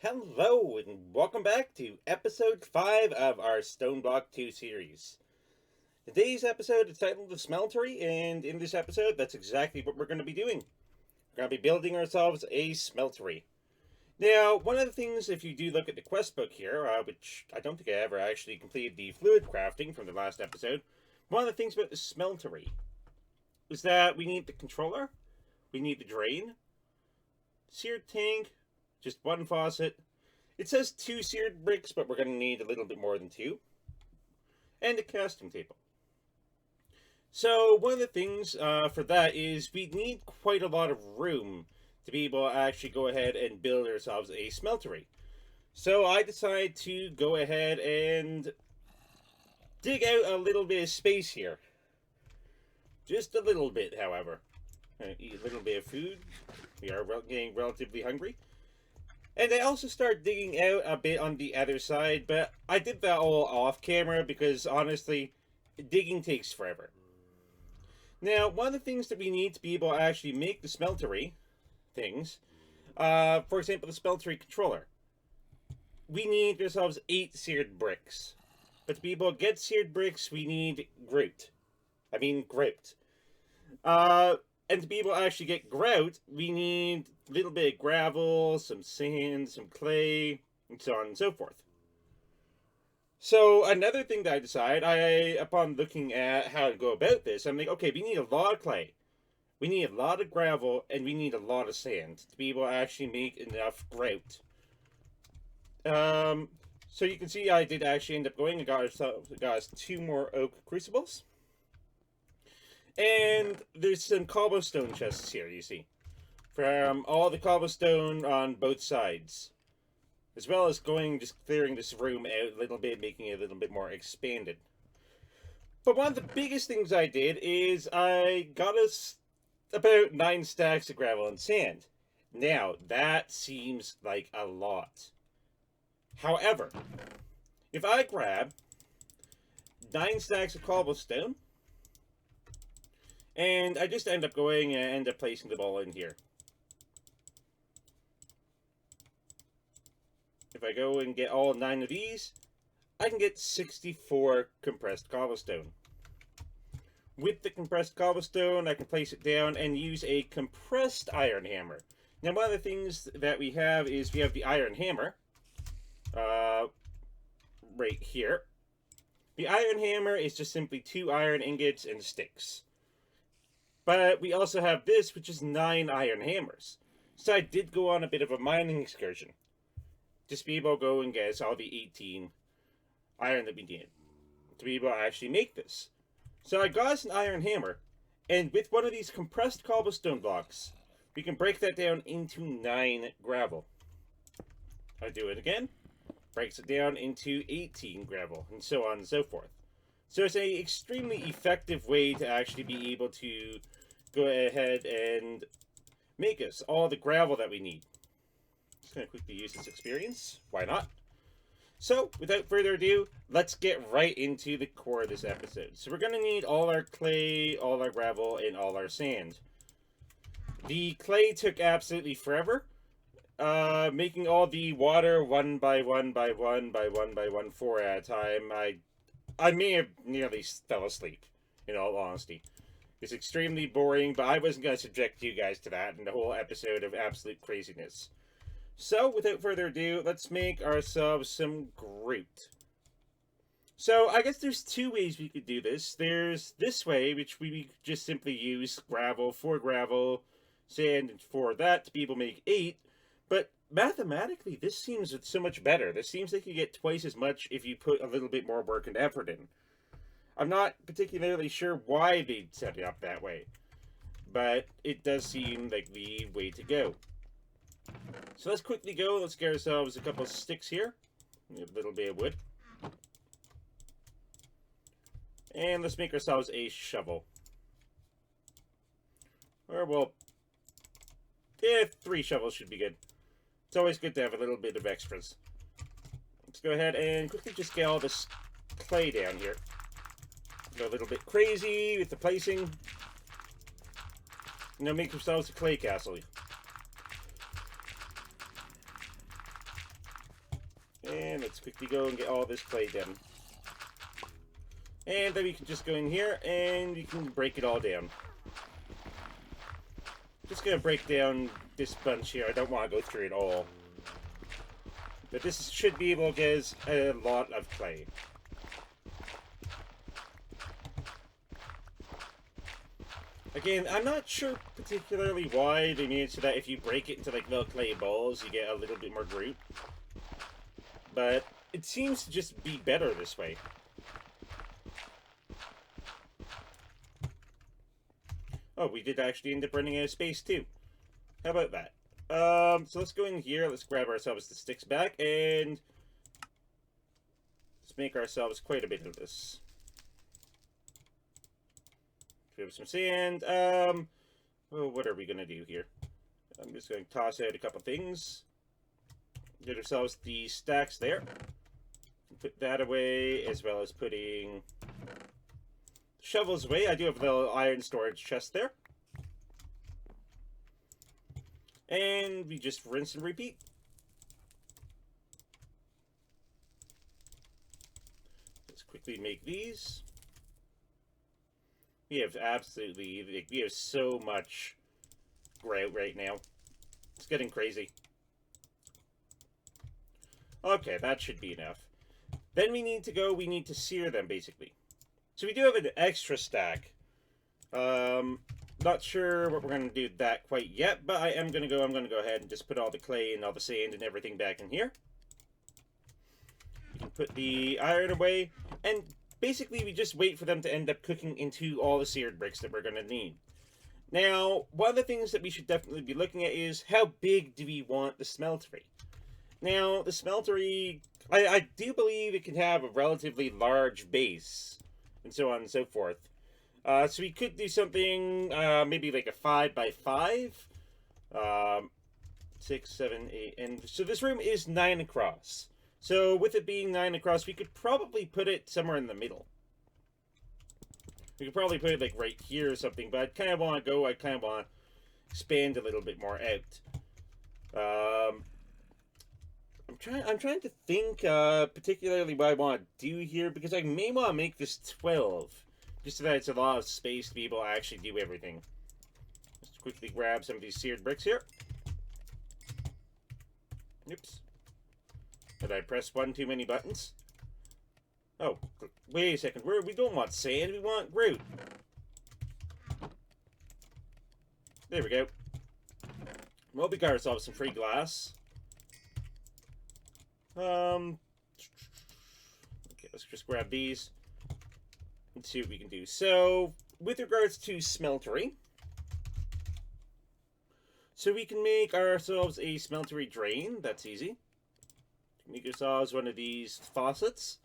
Hello, and welcome back to episode 5 of our Stoneblock 2 series. Today's episode is titled The Smeltery, and in this episode, that's exactly what we're going to be doing. We're going to be building ourselves a smeltery. Now, one of the things, if you do look at the quest book here, which I don't think I ever actually completed the fluid crafting from the last episode, one of the things about the smeltery is that we need the controller, we need the drain, seared tank, just one faucet. It says 2 seared bricks, but we're going to need a little bit more than 2. And a casting table. So one of the things for that is we need quite a lot of room to be able to actually go ahead and build ourselves a smeltery. So I decided to go ahead and dig out a little bit of space here. Just a little bit, however. Eat a little bit of food. We are getting relatively hungry. And I also started digging out a bit on the other side, but I did that all off camera because honestly, digging takes forever. Now, one of the things that we need to be able to actually make the smeltery things, for example, the smeltery controller, we need ourselves 8 seared bricks. But to be able to get seared bricks, we need grout. And to be able to actually get grout, we need a little bit of gravel, some sand, some clay, and so on and so forth. So another thing that I decided, upon looking at how to go about this, I'm like, okay, we need a lot of clay, we need a lot of gravel, and we need a lot of sand to be able to actually make enough grout. So you can see I did actually end up going and got us 2 more oak crucibles. And there's some cobblestone chests here, you see. From all the cobblestone on both sides. As well as just clearing this room out a little bit, making it a little bit more expanded. But one of the biggest things I did is I got us about 9 stacks of gravel and sand. Now, that seems like a lot. However, if I grab 9 stacks of cobblestone, and I just end up going and end up placing them all in here. If I go and get all 9 of these, I can get 64 compressed cobblestone. With the compressed cobblestone, I can place it down and use a compressed iron hammer. Now, one of the things that we have is we have the iron hammer, right here. The iron hammer is just simply 2 iron ingots and sticks. But we also have this, which is 9 iron hammers. So I did go on a bit of a mining excursion. Just be able to go and get us all the 18 iron that we need to be able to actually make this. So I got us an iron hammer, and with one of these compressed cobblestone blocks, we can break that down into 9 gravel. I do it again, breaks it down into 18 gravel, and so on and so forth. So it's a extremely effective way to actually be able to go ahead and make us all the gravel that we need. Just going to quickly use this experience. Why not? So, without further ado, let's get right into the core of this episode. So we're going to need all our clay, all our gravel, and all our sand. The clay took absolutely forever. Making all the water one by one by one by one by one, 4 at a time. I may have nearly fell asleep, in all honesty. It's extremely boring, but I wasn't going to subject you guys to that in the whole episode of absolute craziness. So, without further ado, let's make ourselves some grout. So, I guess there's 2 ways we could do this. There's this way, which we just simply use gravel, sand for that to be able to make 8. But mathematically, this seems so much better. This seems like you get twice as much if you put a little bit more work and effort in. I'm not particularly sure why they set it up that way, but it does seem like the way to go. So let's quickly go. Let's get ourselves a couple of sticks here, a little bit of wood, and let's make ourselves a shovel. Or, well, 3 shovels should be good. It's always good to have a little bit of extras. Let's go ahead and quickly just get all this clay down here. Go a little bit crazy with the placing. Make yourselves a clay castle. And let's quickly go and get all this clay done. And then we can just go in here and we can break it all down. Just gonna break down this bunch here. I don't want to go through it all. But this should be able to get us a lot of clay. Again, I'm not sure particularly why they made it so that if you break it into like little clay balls, you get a little bit more group. But it seems to just be better this way. Oh, we did actually end up running out of space too. How about that? So let's go in here, let's grab ourselves the sticks back, and let's make ourselves quite a bit of this. We have some sand. Well, what are we gonna do here? I'm just going to toss out a couple things. Get ourselves the stacks there. Put that away, as well as putting shovels away. I do have a little iron storage chest there. And we just rinse and repeat. Let's quickly make these. We have absolutely, like, we have so much grout right now. It's getting crazy. Okay, that should be enough. Then we need to sear them, basically. So we do have an extra stack. Not sure what we're going to do with that quite yet, but I'm going to go ahead and just put all the clay and all the sand and everything back in here. You can put the iron away, and basically we just wait for them to end up cooking into all the seared bricks that we're going to need. Now, one of the things that we should definitely be looking at is how big do we want the smeltery? Now, the smeltery, I do believe it can have a relatively large base, and so on and so forth. So we could do something, maybe like a 5x5. 6, 7, 8, and so this room is 9 across. So with it being 9 across, we could probably put it somewhere in the middle. We could probably put it like right here or something, but I kind of want to expand a little bit more out. I'm trying to think particularly what I want to do here, because I may want to make this 12. Just so that it's a lot of space to be able to actually do everything. Let's quickly grab some of these seared bricks here. Oops. Did I press one too many buttons? Oh, wait a second. We don't want sand, we want grout. There we go. Well, we got ourselves some free glass. Okay, let's just grab these. Let's see what we can do. So, with regards to smeltery, so we can make ourselves a smeltery drain. That's easy. Make ourselves one of these faucets.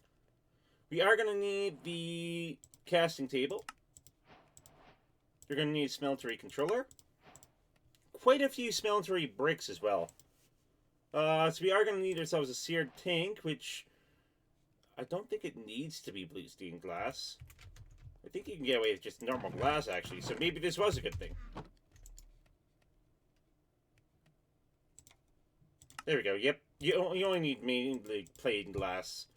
We are going to need the casting table. You're going to need a smeltery controller. Quite a few smeltery bricks as well. So we are going to need ourselves a seared tank, which I don't think it needs to be blue stained glass. I think you can get away with just normal glass, actually, so maybe this was a good thing. There we go, yep. You only need mainly plain glass.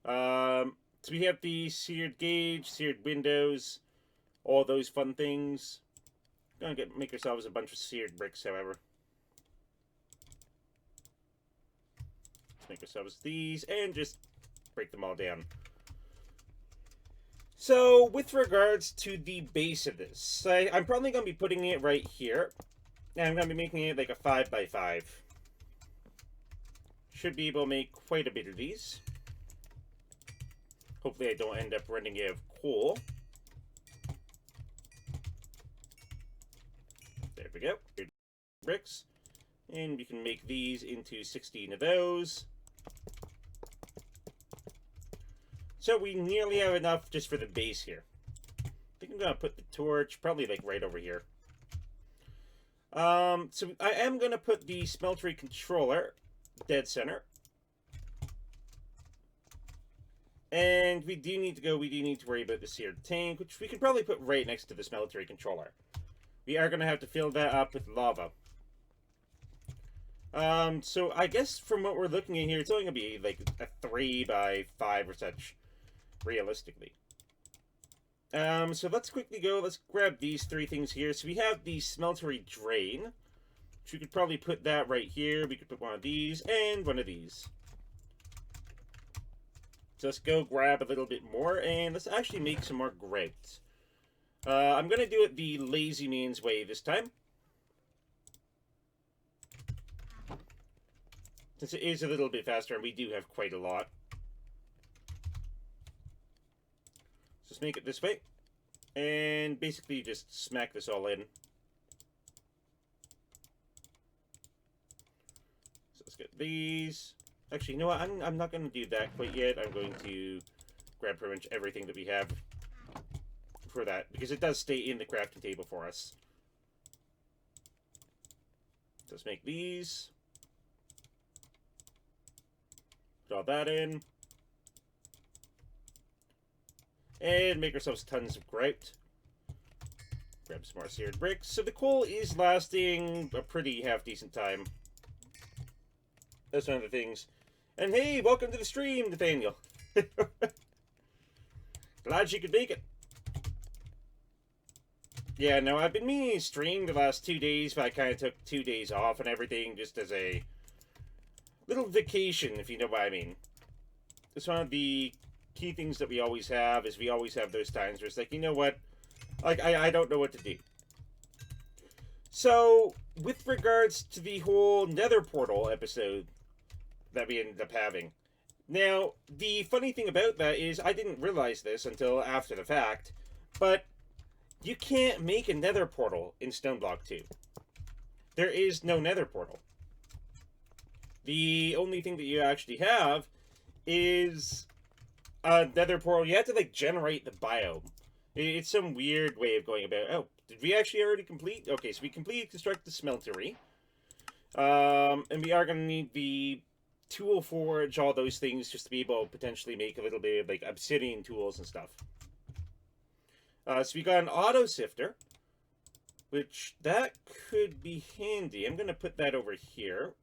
So we have the seared gauge, seared windows, all those fun things. Gonna make ourselves a bunch of seared bricks, however. Let's make ourselves these, and just break them all down. So, with regards to the base of this, I'm probably going to be putting it right here. And I'm going to be making it like a 5x5. Should be able to make quite a bit of these. Hopefully I don't end up running out of coal. There we go. Bricks. And we can make these into 16 of those. So we nearly have enough just for the base here. I think I'm going to put the torch probably like right over here. So I am going to put the smeltery controller dead center. And we do need to worry about the seared tank, which we can probably put right next to the smeltery controller. We are going to have to fill that up with lava. So I guess from what we're looking at here, it's only gonna be like a 3 by 5 or such, realistically. So let's quickly go. Let's grab these 3 things here. So we have the Smeltery drain, which we could probably put that right here. We could put one of these and one of these. So let's go grab a little bit more, and let's actually make some more grout. I'm gonna do it the lazy man's way this time, since it is a little bit faster, and we do have quite a lot. Just make it this way, and basically just smack this all in. So let's get these. Actually, you know what? I'm not going to do that quite yet. I'm going to grab pretty much everything that we have for that, because it does stay in the crafting table for us. Let's make these. Put all that in. And make ourselves tons of grout. Grab some more seared bricks. So the coal is lasting a pretty half-decent time. That's one of the things. And hey, welcome to the stream, Nathaniel. Glad you could make it. Yeah, no, I've been meaning to stream the last 2 days, but I kind of took 2 days off and everything just as a little vacation, if you know what I mean. It's one of the key things that we always have, is we always have those times where it's like, you know what? Like, I don't know what to do. So, with regards to the whole Nether Portal episode that we ended up having. Now, the funny thing about that is I didn't realize this until after the fact, but you can't make a Nether Portal in Stoneblock 2. There is no Nether Portal. The only thing that you actually have is a Nether Portal. You have to, like, generate the biome. It's some weird way of going about it. Oh, did we actually already complete? Okay, so we completed construct the Smeltery. And we are going to need the tool forge, all those things, just to be able to potentially make a little bit of, like, obsidian tools and stuff. So we got an auto sifter, which that could be handy. I'm going to put that over here.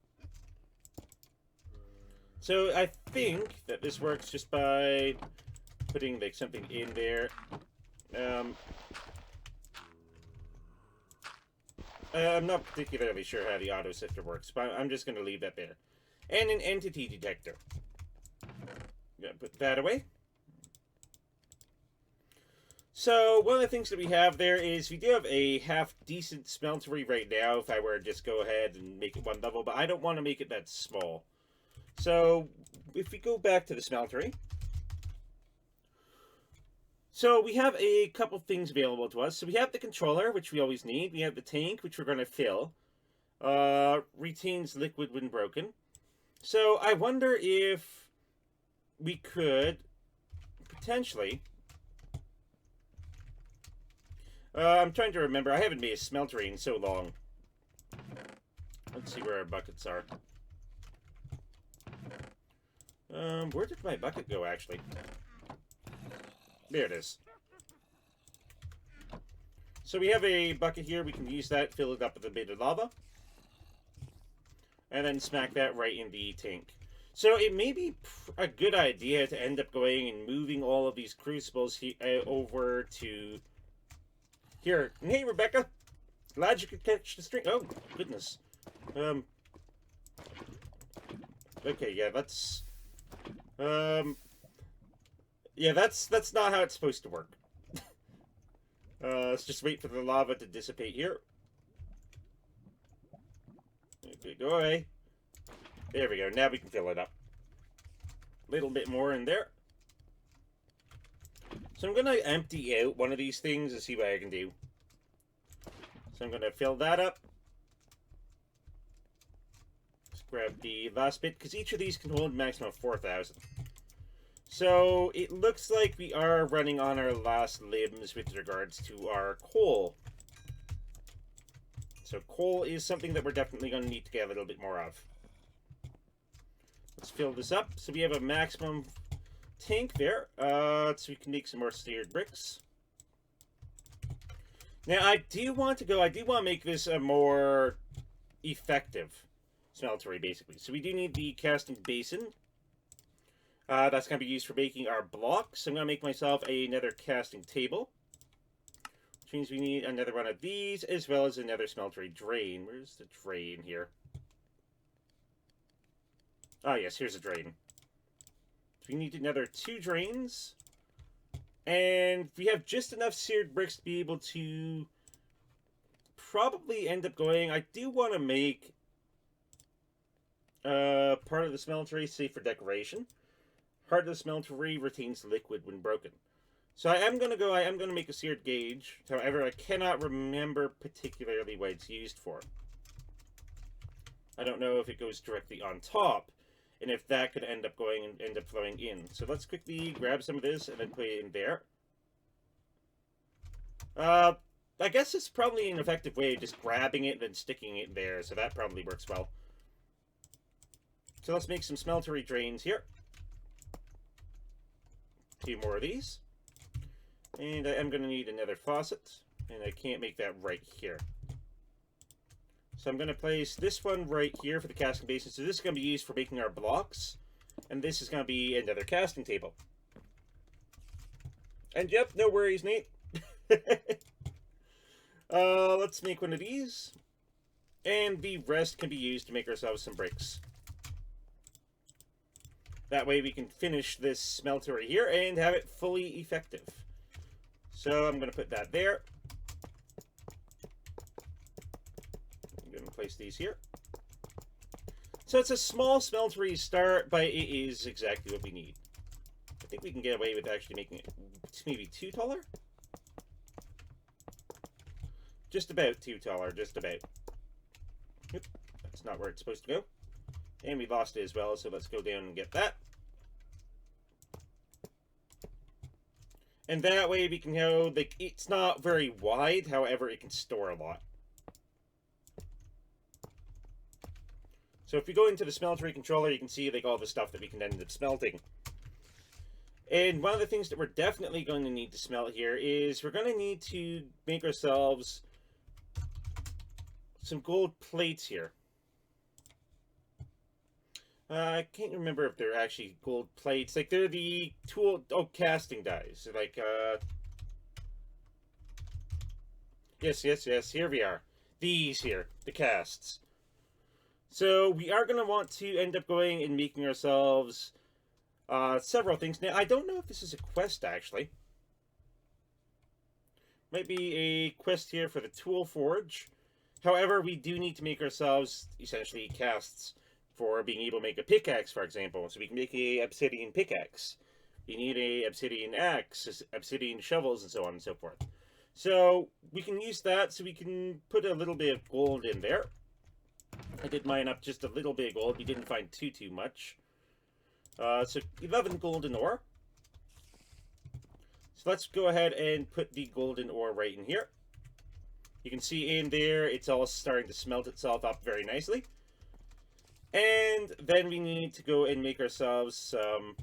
So I think that this works just by putting, like, something in there. I'm not particularly sure how the auto sifter works, but I'm just going to leave that there. And an entity detector. Gonna put that away. So, one of the things that we have there is we do have a half-decent smeltery right now, if I were to just go ahead and make it 1 level, but I don't want to make it that small. So, if we go back to the smeltery. So, we have a couple things available to us. So, we have the controller, which we always need. We have the tank, which we're going to fill. Retains liquid when broken. So, I wonder if we could potentially... I'm trying to remember. I haven't made a smeltery in so long. Let's see where our buckets are. Where did my bucket go, actually? There it is. So we have a bucket here. We can use that, fill it up with a bit of lava. And then smack that right in the tank. So it may be a good idea to end up going and moving all of these crucibles over to... Here. Hey, Rebecca. Glad you could catch the string. Oh, goodness. Okay, yeah, that's... Yeah, that's not how it's supposed to work. Let's just wait for the lava to dissipate here. Okay, go away. There we go. Now we can fill it up. A little bit more in there. So I'm going to empty out one of these things and see what I can do. So I'm going to fill that up. Let's grab the last bit, because each of these can hold a maximum of 4,000. So it looks like we are running on our last limbs with regards to our coal. So coal is something that we're definitely going to need to get a little bit more of. Let's fill this up. So we have a maximum tank there. So we can make some more seared bricks. Now I do want to make this a more effective. smeltery, basically. So we do need the casting basin. That's going to be used for making our blocks. I'm going to make myself another casting table. Which means we need another one of these, as well as another smeltery drain. Where's the drain here? Oh, yes, here's a drain. So we need another 2 drains. And we have just enough seared bricks to be able to probably end up going... I do want to make part of the smeltery safe for decoration. Part of the smeltery retains liquid when broken. So I am going to make a seared gauge. However, I cannot remember particularly what it's used for. I don't know if it goes directly on top, and if that could end up going and end up flowing in. So let's quickly grab some of this and then put it in there. I guess it's probably an effective way of just grabbing it and then sticking it there, so that probably works well. So let's make some smeltery drains here. 2 more of these. And I am going to need another faucet, and I can't make that right here. So I'm going to place this one right here for the casting basin. So this is going to be used for making our blocks, and this is going to be another casting table. And yep, no worries, Nate. Let's make one of these, and the rest can be used to make ourselves some bricks. That way we can finish this smeltery here and have it fully effective. So I'm going to put that there. I'm going to place these here. So it's a small smeltery start, but it is exactly what we need. I think we can get away with actually making it maybe 2 taller? Just about 2 taller, just about. Oop, that's not where it's supposed to go. And we lost it as well, so let's go down and get that. And that way we can know, like, it's not very wide, however, it can store a lot. So if we go into the smeltery controller, you can see, like, all the stuff that we can end up smelting. And one of the things that we're definitely going to need to smelt here is we're going to need to make ourselves some gold plates here. I can't remember if they're actually gold plates. Like, they're the tool... Oh, casting dies. Like, Yes, here we are. These here. The casts. So, we are going to want to end up going and making ourselves several things. Now, I don't know if this is a quest, actually. Might be a quest here for the tool forge. However, we do need to make ourselves, essentially, casts for being able to make a pickaxe, for example. So we can make a obsidian pickaxe. We need a obsidian axe, obsidian shovels, and so on and so forth. So we can use that so we can put a little bit of gold in there. I did mine up just a little bit of gold. We didn't find too much. So 11 golden ore. So let's go ahead and put the golden ore right in here. You can see in there, it's all starting to smelt itself up very nicely. And then we need to go and make ourselves some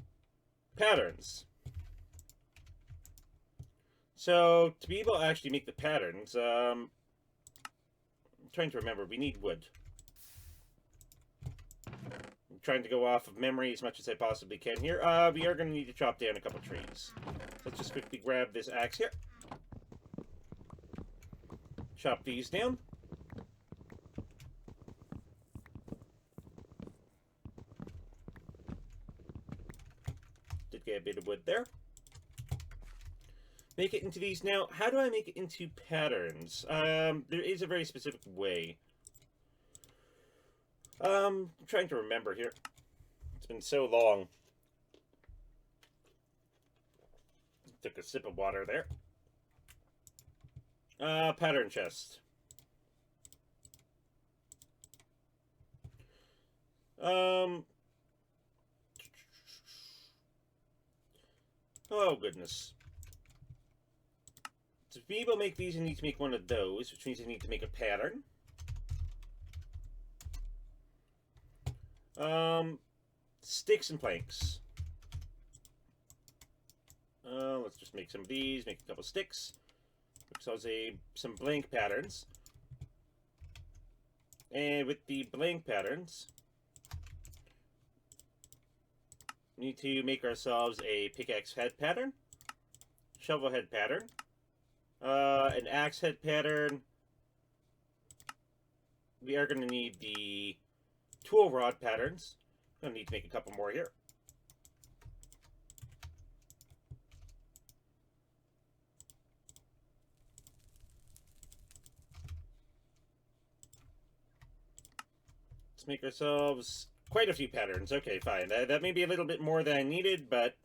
patterns. So, to be able to actually make the patterns, I'm trying to remember, we need wood. I'm trying to go off of memory as much as I possibly can here. We are going to need to chop down a couple trees. Let's just quickly grab this axe here. Chop these down. Did get a bit of wood there. Make it into these. Now, how do I make it into patterns? There is a very specific way. I'm trying to remember here. It's been so long. Took a sip of water there. Pattern chest. Oh, goodness. To be able to make these, I need to make one of those, which means I need to make a pattern. Sticks and planks. Let's just make some of these, make a couple sticks. So some blank patterns. And with the blank patterns, we need to make ourselves a pickaxe head pattern, shovel head pattern, an axe head pattern. We are going to need the tool rod patterns. I'm going to need to make a couple more here. Let's make ourselves quite a few patterns. Okay, fine. That may be a little bit more than I needed, but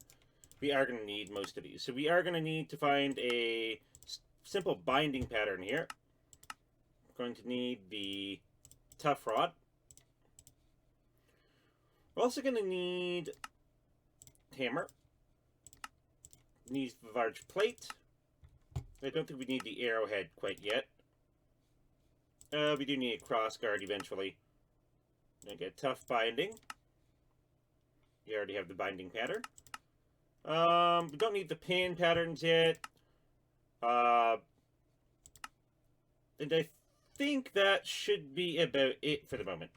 we are going to need most of these. So we are going to need to find a simple binding pattern here. We're going to need the tough rod. We're also going to need hammer. Need the large plate. I don't think we need the arrowhead quite yet. We do need a cross guard eventually. Gonna get tough binding. We already have the binding pattern. We don't need the pin patterns yet. And I think that should be about it for the moment.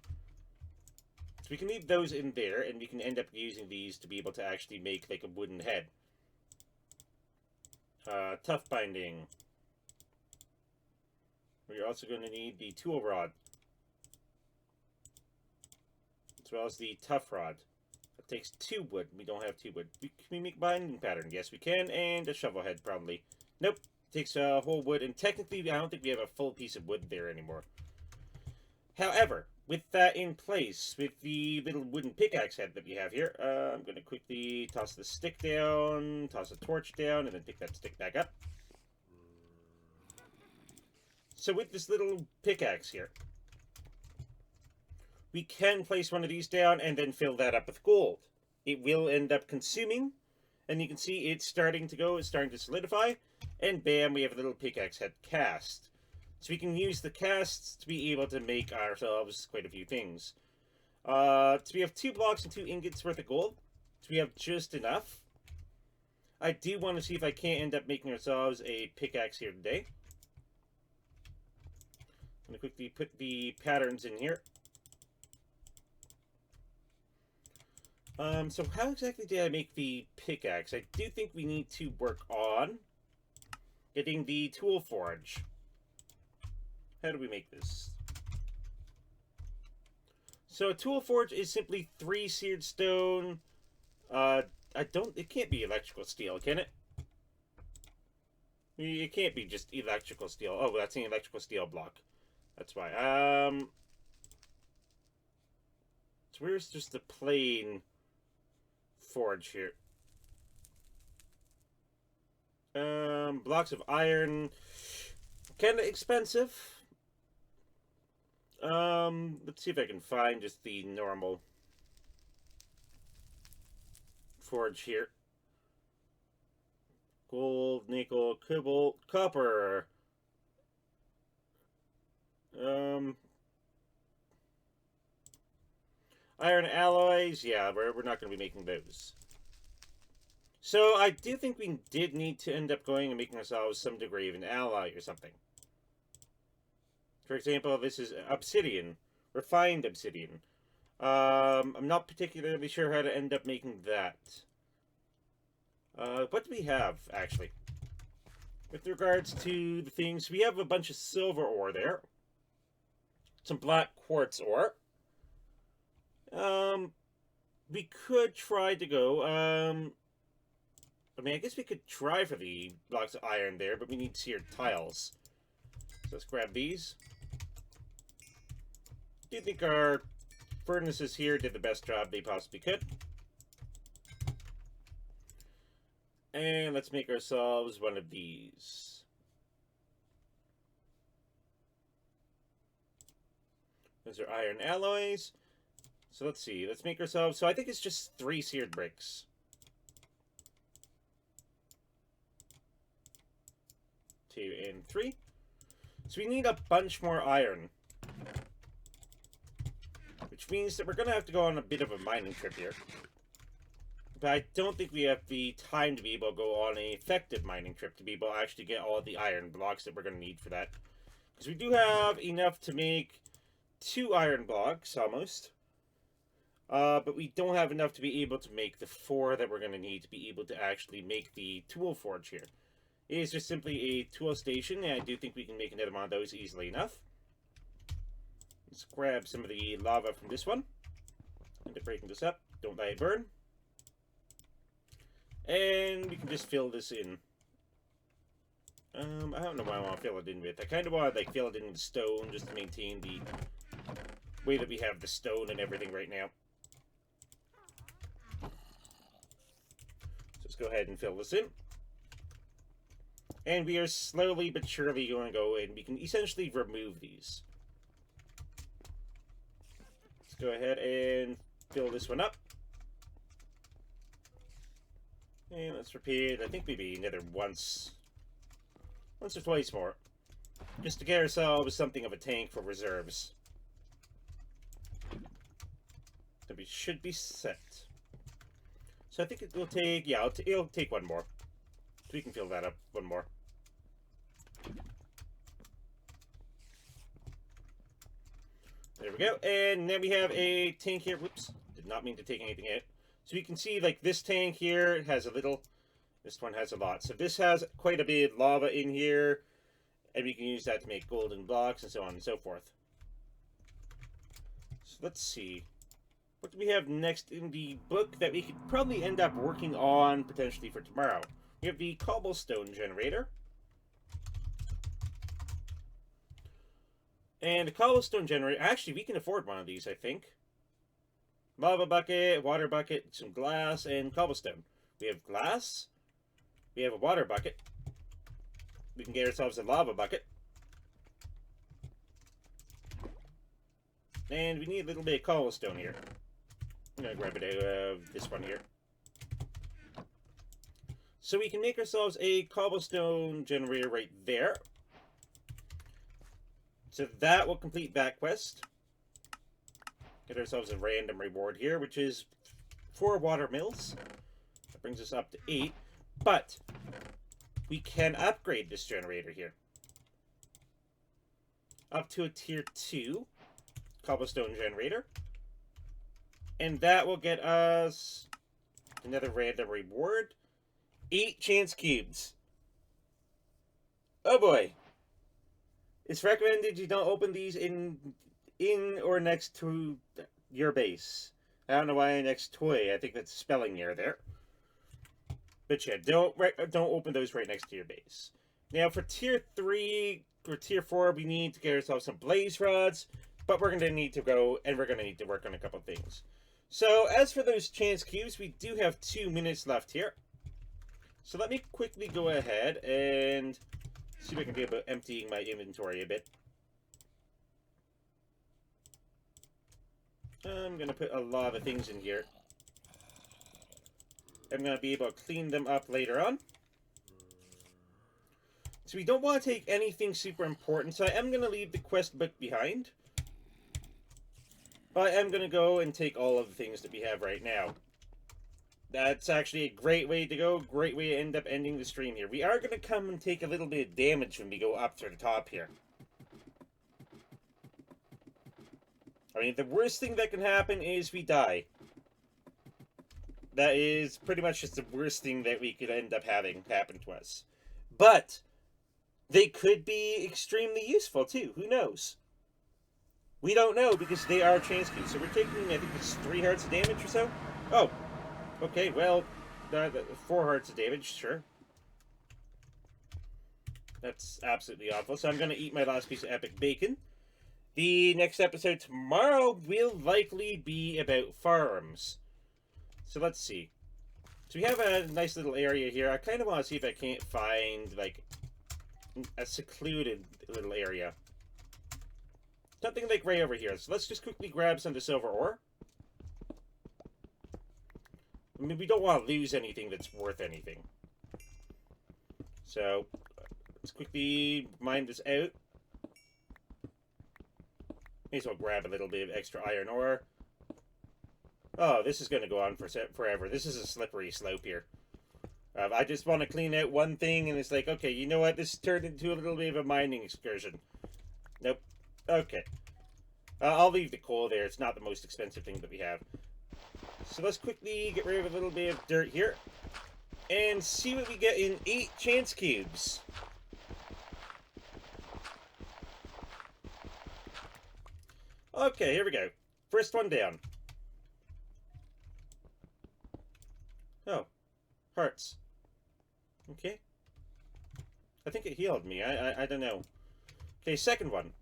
So we can leave those in there, and we can end up using these to be able to actually make like a wooden head. Tough binding. We're also going to need the tool rod, as well as the tough rod. It takes 2 wood. We don't have 2 wood. Can we make binding pattern? Yes, we can. And a shovel head, probably. Nope. It takes a whole wood. And technically, I don't think we have a full piece of wood there anymore. However, with that in place, with the little wooden pickaxe head that we have here, I'm going to quickly toss the stick down, toss the torch down, and then pick that stick back up. So with this little pickaxe here, we can place one of these down and then fill that up with gold. It will end up consuming, and you can see it's starting to go, it's starting to solidify, and bam, we have a little pickaxe head cast. So we can use the casts to be able to make ourselves quite a few things. So we have 2 blocks and 2 ingots worth of gold. So we have just enough. I do want to see if I can't end up making ourselves a pickaxe here today. I'm going to quickly put the patterns in here. So how exactly did I make the pickaxe? I do think we need to work on getting the tool forge. How do we make this? So a tool forge is simply 3 seared stone. It can't be electrical steel, can it? It can't be just electrical steel. Oh, that's an electrical steel block. That's why. So where's just the plain forge here? Blocks of iron. Kind of expensive. Let's see if I can find just the normal forge here. Gold, nickel, cobalt, copper. Iron alloys. Yeah, we're not going to be making those. So I do think we did need to end up going and making ourselves some degree of an alloy or something. For example, this is obsidian, refined obsidian. I'm not particularly sure how to end up making that. What do we have, actually? With regards to the things, we have a bunch of silver ore there. Some black quartz ore. We could try to go, I mean, I guess we could try for the blocks of iron there, but we need seared tiles. So let's grab these. I do think our furnaces here did the best job they possibly could. And let's make ourselves one of these. Those are iron alloys. So let's see. Let's make ourselves... So I think it's just 3 seared bricks. 2 and 3. So we need a bunch more iron. Which means that we're going to have to go on a bit of a mining trip here. But I don't think we have the time to be able to go on an effective mining trip to be able to actually get all the iron blocks that we're going to need for that. Because we do have enough to make 2 iron blocks, almost. But we don't have enough to be able to make the 4 that we're going to need to be able to actually make the tool forge here. It is just simply a tool station, and I do think we can make another one of those easily enough. Let's grab some of the lava from this one. End up breaking this up. Don't let it burn. And we can just fill this in. I don't know what I want to fill it in with. I kind of want to like fill it in with stone just to maintain the way that we have the stone and everything right now. So let's go ahead and fill this in. And we are slowly but surely going to go in. We can essentially remove these. Let's go ahead and fill this one up. And let's repeat, I think maybe another once or twice more. Just to get ourselves something of a tank for reserves. So we should be set. So I think it will take, yeah, it'll take one more. So we can fill that up one more. There we go. And then we have a tank here. Whoops. Did not mean to take anything out. So you can see, like, this tank here has a little. This one has a lot. So this has quite a bit of lava in here. And we can use that to make golden blocks and so on and so forth. So let's see. What do we have next in the book that we could probably end up working on potentially for tomorrow? We have the Cobblestone generator. And the Cobblestone generator, actually we can afford one of these, I think. Lava bucket, water bucket, some glass, and cobblestone. We have glass. We have a water bucket. We can get ourselves a lava bucket. And we need a little bit of cobblestone here. I'm going to grab it out of this one here. So we can make ourselves a cobblestone generator right there. So that will complete that quest. Get ourselves a random reward here, which is 4 water mills. That brings us up to 8. But we can upgrade this generator here. Up to a tier 2 cobblestone generator. And that will get us another random reward. 8 chance cubes. Oh boy. It's recommended you don't open these in or next to your base. I don't know why next to I think that's a spelling error there. But yeah, don't open those right next to your base. Now for tier 3 or tier 4, we need to get ourselves some blaze rods. But we're going to need to go and we're going to need to work on a couple of things. So as for those chance cubes, we do have 2 minutes left here. So let me quickly go ahead and see if I can do about emptying my inventory a bit. I'm going to put a lot of things in here. I'm going to be able to clean them up later on. So we don't want to take anything super important, so I am going to leave the quest book behind. But I am going to go and take all of the things that we have right now. That's actually a great way to go, great way to end up ending the stream here. We are going to come and take a little bit of damage when we go up to the top here. I mean, the worst thing that can happen is we die. That is pretty much just the worst thing that we could end up having happen to us. But they could be extremely useful too. Who knows? We don't know because they are chance cubes. So we're taking, I think it's 3 hearts of damage or so. Oh, okay. Well, 4 hearts of damage, sure. That's absolutely awful. So I'm going to eat my last piece of epic bacon. The next episode tomorrow will likely be about farms. So let's see. So we have a nice little area here. I kind of want to see if I can't find, like, a secluded little area. Something like right over here. So let's just quickly grab some of the silver ore. I mean, we don't want to lose anything that's worth anything. So let's quickly mine this out. May as well grab a little bit of extra iron ore. Oh, this is going to go on for forever. This is a slippery slope here. I just want to clean out one thing, and it's like, okay, you know what? This turned into a little bit of a mining excursion. Nope. Okay. I'll leave the coal there. It's not the most expensive thing that we have. So let's quickly get rid of a little bit of dirt here. And see what we get in 8 chance cubes. Okay, here we go. First one down. Oh. Hearts. Okay. I think it healed me. I don't know. Okay, second one.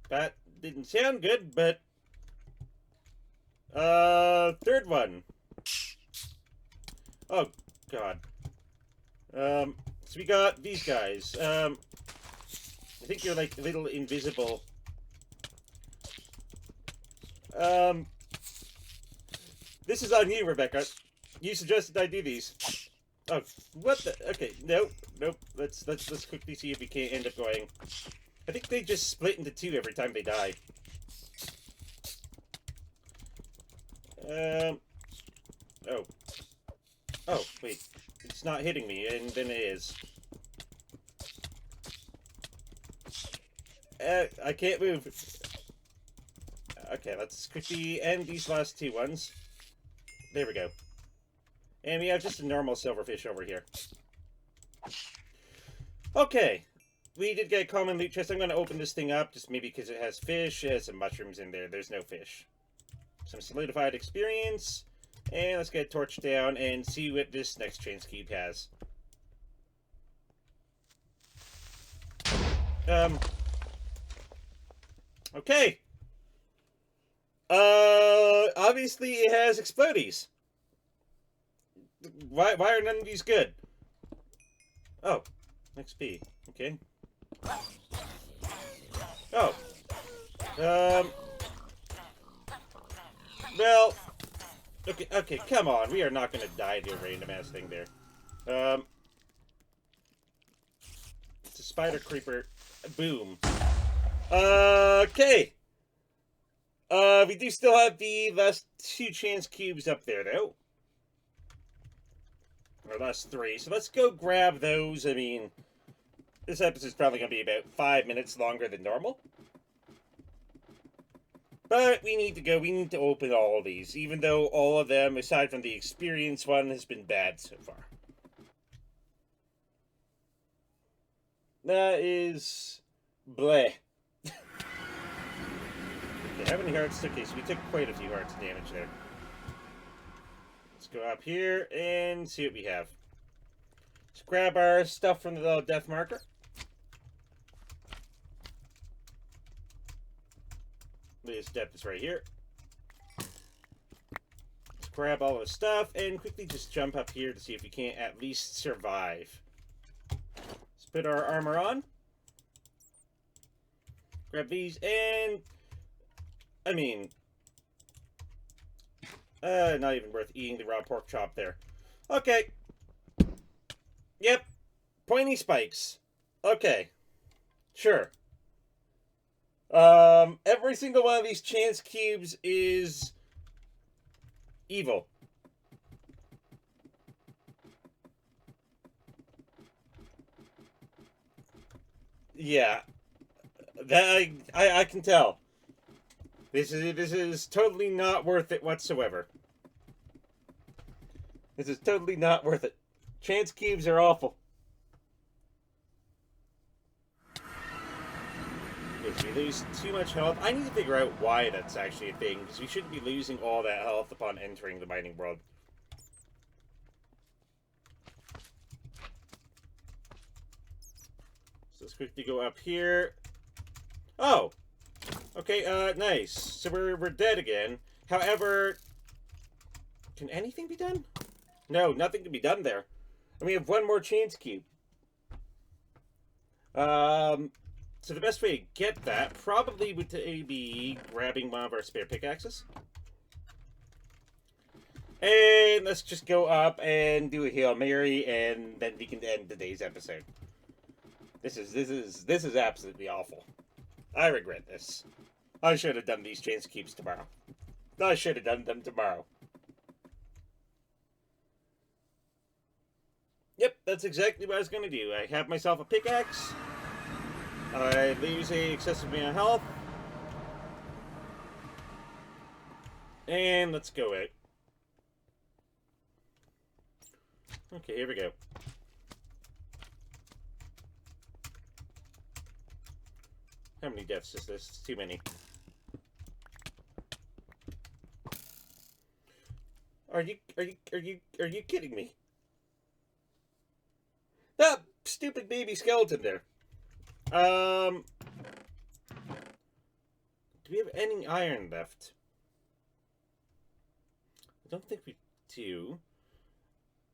That didn't sound good, but... third one. Oh, God. So we got these guys. I think they're like little invisible. This is on you, Rebecca. You suggested I do these. Oh, what the? Okay, nope. Let's quickly see if we can't end up going. I think they just split into 2 every time they die. Oh. Oh, wait. It's not hitting me, and then it is. I can't move. Okay, let's quickly end these last 2 ones. There we go. And we have just a normal silverfish over here. Okay. We did get a common loot chest. I'm going to open this thing up, just maybe because it has fish. It has some mushrooms in there. There's no fish. Some solidified experience. And let's get a torch down and see what this next chance cube has. Okay. Obviously it has explodies. Why are none of these good? Oh, XP. Okay. Oh. Well. Okay, come on. We are not going to die to a random ass thing there. It's a spider creeper. Boom. Okay. We do still have the last 2 chance cubes up there, though. Or last 3. So let's go grab those. I mean, this episode's probably going to be about 5 minutes longer than normal. But we need to go. We need to open all of these, even though all of them, aside from the experience one, has been bad so far. That is... bleh. Okay, how many hearts? Okay, so we took quite a few hearts damage there. Let's go up here and see what we have. Let's grab our stuff from the little death marker. This depth is right here. Let's grab all the stuff and quickly just jump up here to see if we can't at least survive. Let's put our armor on. Grab these and... I mean... not even worth eating the raw pork chop there. Okay. Yep. Pointy spikes. Okay. Sure. Every single one of these chance cubes is evil. Yeah. That I can tell. This is totally not worth it whatsoever. This is totally not worth it. Chance cubes are awful. If we lose too much health, I need to figure out why that's actually a thing, because we shouldn't be losing all that health upon entering the mining world. So let's quickly go up here. Oh! Okay, nice. So we're dead again. However, can anything be done? No, nothing can be done there. And we have one more chance cube. So the best way to get that probably would be grabbing one of our spare pickaxes. And let's just go up and do a Hail Mary, and then we can end today's episode. This is absolutely awful. I regret this. I should have done these chance cubes tomorrow. I should have done them tomorrow. Yep, that's exactly what I was going to do. I have myself a pickaxe. I lose a excessive amount of health. And let's go out. Okay, here we go. How many deaths is this? It's too many. Are you kidding me? That stupid baby skeleton there. Do we have any iron left? I don't think we do.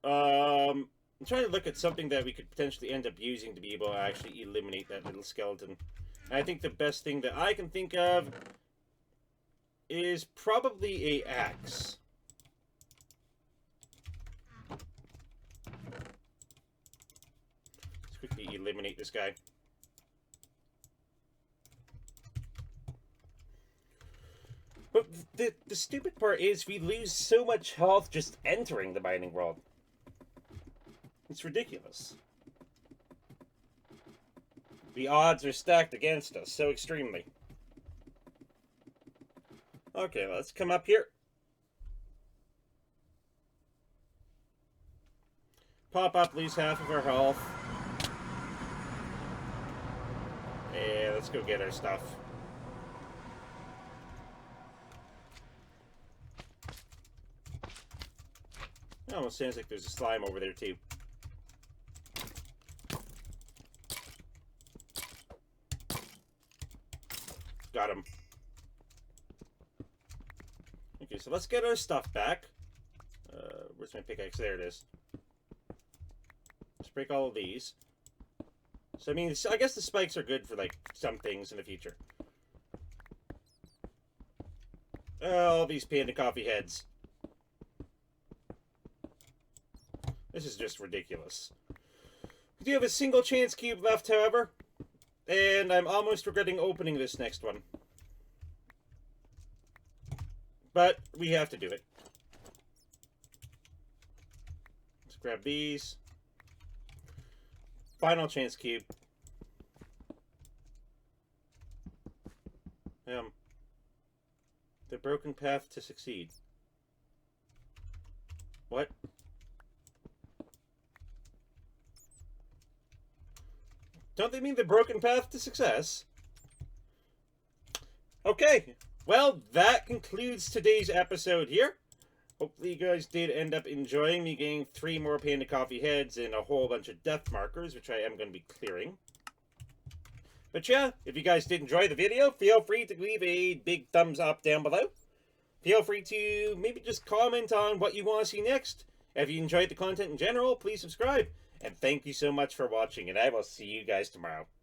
I'm trying to look at something that we could potentially end up using to be able to actually eliminate that little skeleton. And I think the best thing that I can think of is probably a axe. Let's quickly eliminate this guy. But the stupid part is we lose so much health just entering the mining world. It's ridiculous. The odds are stacked against us so extremely. Okay, let's come up here. Pop up, lose half of our health. And let's go get our stuff. It almost sounds like there's a slime over there too. Got him. Okay, so let's get our stuff back. Where's my pickaxe? There it is. Let's break all of these. So, I mean, I guess the spikes are good for, like, some things in the future. Oh, these panda coffee heads. This is just ridiculous. We do have a single chance cube left, however. And I'm almost regretting opening this next one. But we have to do it. Let's grab these. Final chance cube. The broken path to succeed. What? Don't they mean the broken path to success? Okay, well, that concludes today's episode here. Hopefully you guys did end up enjoying me getting 3 more panda coffee heads and a whole bunch of death markers, which I am going to be clearing. But yeah, if you guys did enjoy the video, feel free to leave a big thumbs up down below. Feel free to maybe just comment on what you want to see next. If you enjoyed the content in general, please subscribe. And thank you so much for watching, and I will see you guys tomorrow.